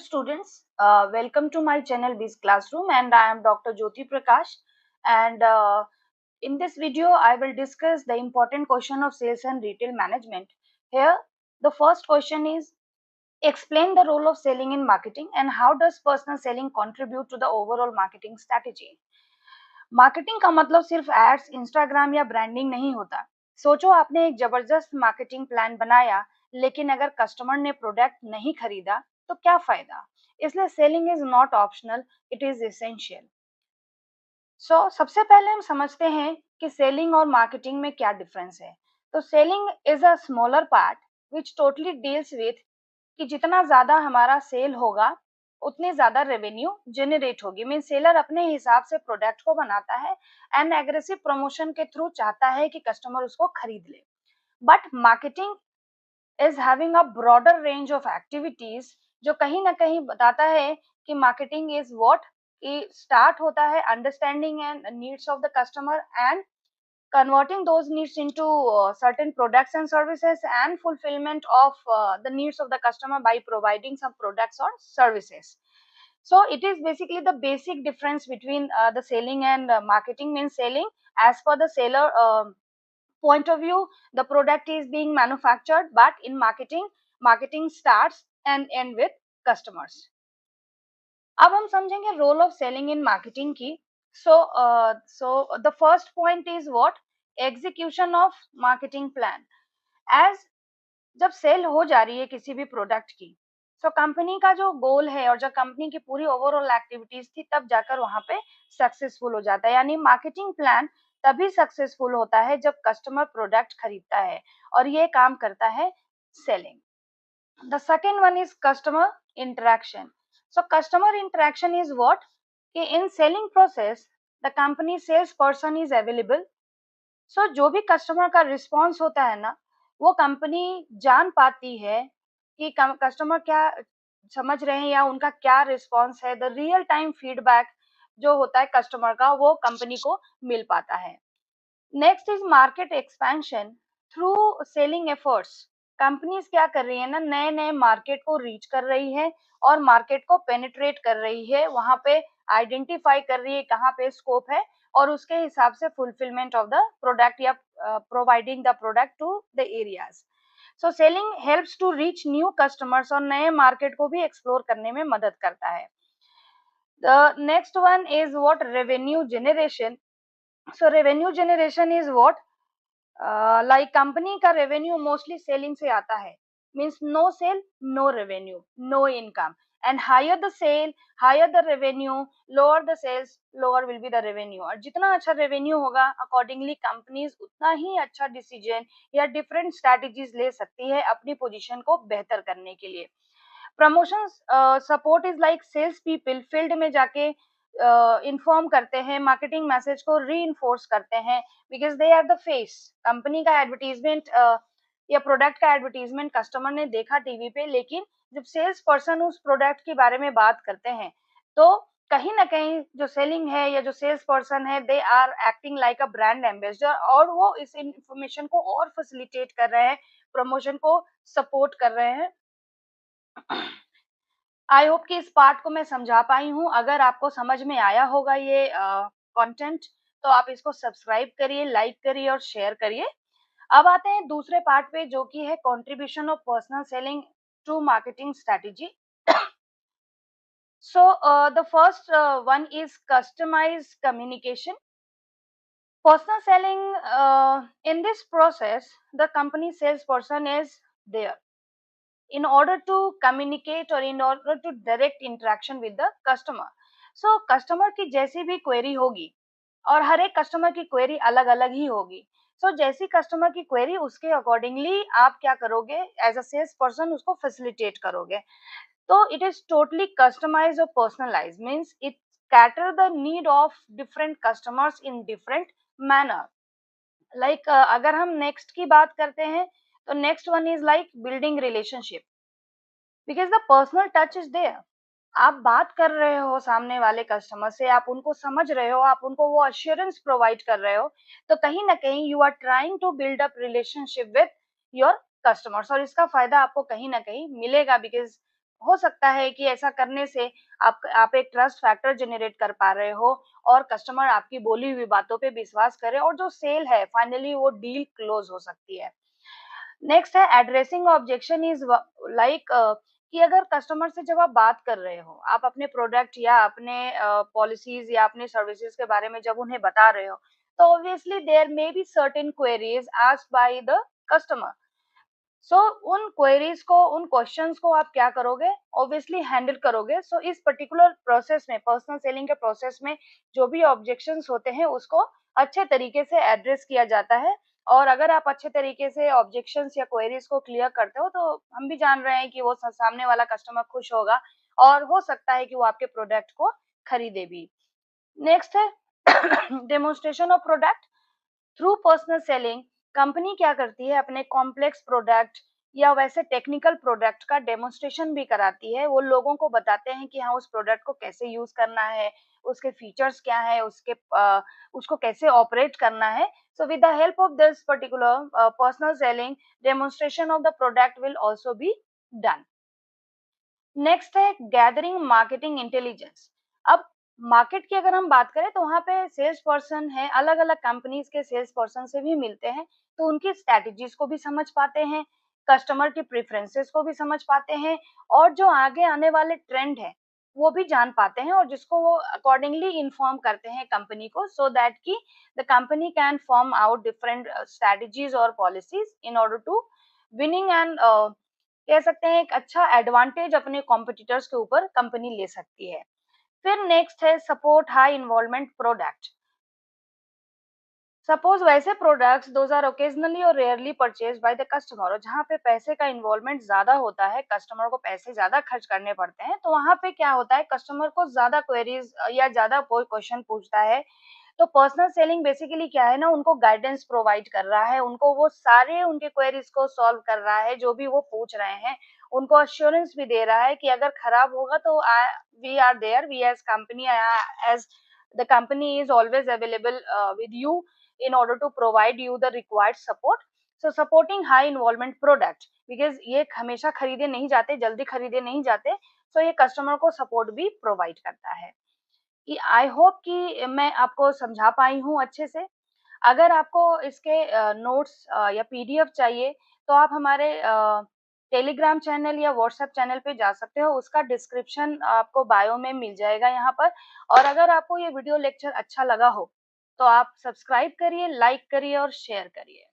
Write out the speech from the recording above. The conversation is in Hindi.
students, welcome to my channel Biz Classroom, and I am Dr. Jyoti Prakash. And in this video, I will discuss the important question of sales and retail management. Here, the first question is: explain the role of selling in marketing and how does personal selling contribute to the overall marketing strategy. Marketing का मतलब सिर्फ एड्स, इंस्टाग्राम या ब्रांडिंग नहीं होता। सोचो आपने एक जबरदस्त मार्केटिंग प्लान बनाया, लेकिन अगर कस्टमर ने प्रोडक्ट नहीं खरीदा तो क्या फायदा। इसलिए selling is not optional, it is essential. सबसे पहले हम समझते हैं कि सेलिंग और मार्केटिंग में क्या डिफरेंस है। तो selling is a smaller part which totally deals with कि जितना ज्यादा हमारा सेल होगा उतनी ज्यादा रेवेन्यू जनरेट होगी। मीन सेलर अपने हिसाब से प्रोडक्ट को बनाता है एंड एग्रेसिव प्रमोशन के थ्रू चाहता है कि कस्टमर उसको खरीद ले। But marketing is having a broader range of activities, जो कहीं ना कहीं बताता है कि मार्केटिंग इज व्हाट स्टार्ट होता है understanding and needs of the customer and converting those needs into certain products and services and fulfillment of the needs of the customer by providing some products or services. So it is basically the basic difference between the selling and marketing. Means selling, as per the seller point of view, the product is being manufactured, but in marketing starts and end with customers. अब हम समझेंगे role of selling in marketing की। So the first point is what execution of marketing plan. As जब सेल हो जा रही है किसी भी प्रोडक्ट की, सो कंपनी का जो गोल है और जो कंपनी की पूरी ओवरऑल एक्टिविटीज थी, तब जाकर वहां पे सक्सेसफुल हो जाता है। यानी मार्केटिंग प्लान तभी सक्सेसफुल होता है जब कस्टमर प्रोडक्ट खरीदता है, और ये काम करता है selling. The second one is customer interaction. So customer interaction is what? In selling process, the company salesperson is available. So जो भी कस्टमर का रिस्पॉन्स होता है ना, वो कंपनी जान पाती है कि कस्टमर क्या समझ रहे हैं या उनका क्या रिस्पॉन्स है। द रियल टाइम फीडबैक जो होता है कस्टमर का, वो कंपनी को मिल पाता है। Next is market expansion through selling efforts. Companies क्या कर रही है ना, नए नए मार्केट को रीच कर रही है और मार्केट को पेनिट्रेट कर रही है, वहां पे आइडेंटिफाई कर रही है कहाँ पे स्कोप है, और उसके हिसाब से फुलफिलमेंट ऑफ द प्रोडक्ट या providing the product to the areas. So selling helps to reach new customers और नए मार्केट को भी एक्सप्लोर करने में मदद करता है। The next one is what revenue generation. So revenue generation is what like company का रेवेन्यू मोस्टली सेलिंग से आता है। Means no sale no revenue, no income. And higher the sale higher the revenue, lower the sales lower will be the revenue. और जितना अच्छा रेवेन्यू होगा, अकॉर्डिंगली कंपनीज उतना ही अच्छा डिसीजन या डिफरेंट स्ट्रैटेजीज ले सकती है अपनी पोजीशन को बेहतर करने के लिए। Promotion support is like sales people field में जाके इन्फॉर्म करते हैं, मार्केटिंग मैसेज को री करते हैं, because they are the face. Company का एडवर्टीजमेंट या प्रोडक्ट का एडवर्टीजमेंट कस्टमर ने देखा टीवी पे, लेकिन जब सेल्स पर्सन उस प्रोडक्ट के बारे में बात करते हैं, तो कहीं ना कहीं जो सेलिंग है या जो सेल्स पर्सन है, they are acting like a brand ambassador, और वो इस इंफॉर्मेशन को और फैसिलिटेट कर रहे हैं, प्रमोशन को सपोर्ट कर रहे हैं। आई होप कि इस पार्ट को मैं समझा पाई हूँ। अगर आपको समझ में आया होगा ये कंटेंट, तो आप इसको सब्सक्राइब करिए, लाइक करिए और शेयर करिए। अब आते हैं दूसरे पार्ट पे, जो कि है contribution of personal selling to marketing strategy. So the first one is customized communication. Personal selling, in this process, the company salesperson is there in order to communicate or in order to direct interaction with the customer. So customer की जैसी भी query होगी, और हर एक कस्टमर की क्वेरी अलग अलग ही होगी। जैसी कस्टमर की क्वेरी, उसके अकॉर्डिंगली आप क्या करोगे, एज अ सेल्स पर्सन उसको फैसिलिटेट करोगे। तो इट इज टोटली कस्टमाइज और personalise, means it cater the need of different customers in different manner. Like अगर हम नेक्स्ट की बात करते हैं, तो next one is like building relationship, because the personal touch is there. आप बात कर रहे हो सामने वाले कस्टमर से, आप उनको समझ रहे हो, आप उनको वो अश्योरेंस प्रोवाइड कर रहे हो, तो कहीं ना कहीं you are trying to build up relationship with your customers, और इसका फायदा आपको कहीं ना कहीं मिलेगा, बिकॉज हो सकता है कि ऐसा करने से आप एक ट्रस्ट फैक्टर जनरेट कर पा रहे हो और कस्टमर आपकी बोली हुई बातों पे विश्वास करे और जो सेल है फाइनली वो डील क्लोज हो सकती है। नेक्स्ट है एड्रेसिंग ऑब्जेक्शन इज लाइक कि अगर कस्टमर से जब आप बात कर रहे हो, आप अपने प्रोडक्ट या अपने पॉलिसीज या अपने सर्विसेज के बारे में जब उन्हें बता रहे हो, तो obviously there may be certain queries asked by the customer. So उन क्वेरीज को, उन क्वेश्चंस को आप क्या करोगे, ऑब्वियसली हैंडल करोगे। सो इस पर्टिकुलर प्रोसेस में, पर्सनल सेलिंग के प्रोसेस में जो भी ऑब्जेक्शंस होते हैं उसको अच्छे तरीके से एड्रेस किया जाता है। और अगर आप अच्छे तरीके से ऑब्जेक्शंस या क्वेरीज को क्लियर करते हो तो हम भी जान रहे हैं कि वो सामने वाला कस्टमर खुश होगा और हो सकता है कि वो आपके प्रोडक्ट को खरीदे भी। नेक्स्ट है demonstration of product through personal selling. Company क्या करती है, अपने कॉम्प्लेक्स प्रोडक्ट या वैसे टेक्निकल प्रोडक्ट का डेमोन्स्ट्रेशन भी कराती है। वो लोगों को बताते हैं कि हाँ, उस प्रोडक्ट को कैसे यूज करना है, उसके फीचर्स क्या है, उसको कैसे ऑपरेट करना है। So with the help of this particular personal selling, demonstration of the product will also be done. Next है गैदरिंग मार्केटिंग इंटेलिजेंस। अब मार्केट की अगर हम बात करें तो वहाँ पे सेल्स पर्सन है, अलग अलग कंपनीज के सेल्स पर्सन से भी मिलते हैं, तो उनकी स्ट्रेटजीज को भी समझ पाते हैं, कस्टमर की प्रेफरेंसेस को भी समझ पाते हैं और जो आगे आने वाले ट्रेंड है वो भी जान पाते हैं और जिसको वो अकॉर्डिंगली इन्फॉर्म करते हैं कंपनी को, सो दैट कि the company can form out different strategies और policies in order to winning and कह सकते हैं एक अच्छा एडवांटेज अपने कॉम्पिटिटर्स के ऊपर कंपनी ले सकती है। फिर नेक्स्ट है support high involvement product. Suppose वैसे प्रोडक्ट्स दोज आर ओकेजनली और rarely purchase by the customer, और जहाँ पे पैसे का इन्वॉल्वमेंट ज्यादा होता है, कस्टमर को पैसे ज्यादा खर्च करने पड़ते हैं, तो वहाँ पे क्या होता है, कस्टमर को ज्यादा क्वेरीज या ज्यादा कोई क्वेश्चन पूछता है। तो पर्सनल सेलिंग बेसिकली क्या है ना, उनको गाइडेंस प्रोवाइड कर रहा है, उनको वो सारे उनके क्वेरीज को सॉल्व कर रहा है जो भी वो पूछ रहे हैं, उनको अश्योरेंस भी दे रहा है कि अगर खराब होगा तो we are there, we as company, as the company is always available with you in order to provide you the required support. So supporting high involvement product, because ये हमेशा खरीदे नहीं जाते, जल्दी खरीदे नहीं जाते, so ये कस्टमर को सपोर्ट भी प्रोवाइड करता है। कि आई होप कि मैं आपको समझा पाई हूँ अच्छे से। अगर आपको इसके नोट्स या पीडीएफ चाहिए तो आप हमारे टेलीग्राम चैनल या व्हाट्सएप चैनल पे जा सकते हो, उसका डिस्क्रिप्शन आपको बायो में मिल जाएगा यहाँ पर। और अगर आपको ये वीडियो लेक्चर अच्छा लगा हो तो आप सब्सक्राइब करिए, लाइक करिए और शेयर करिए।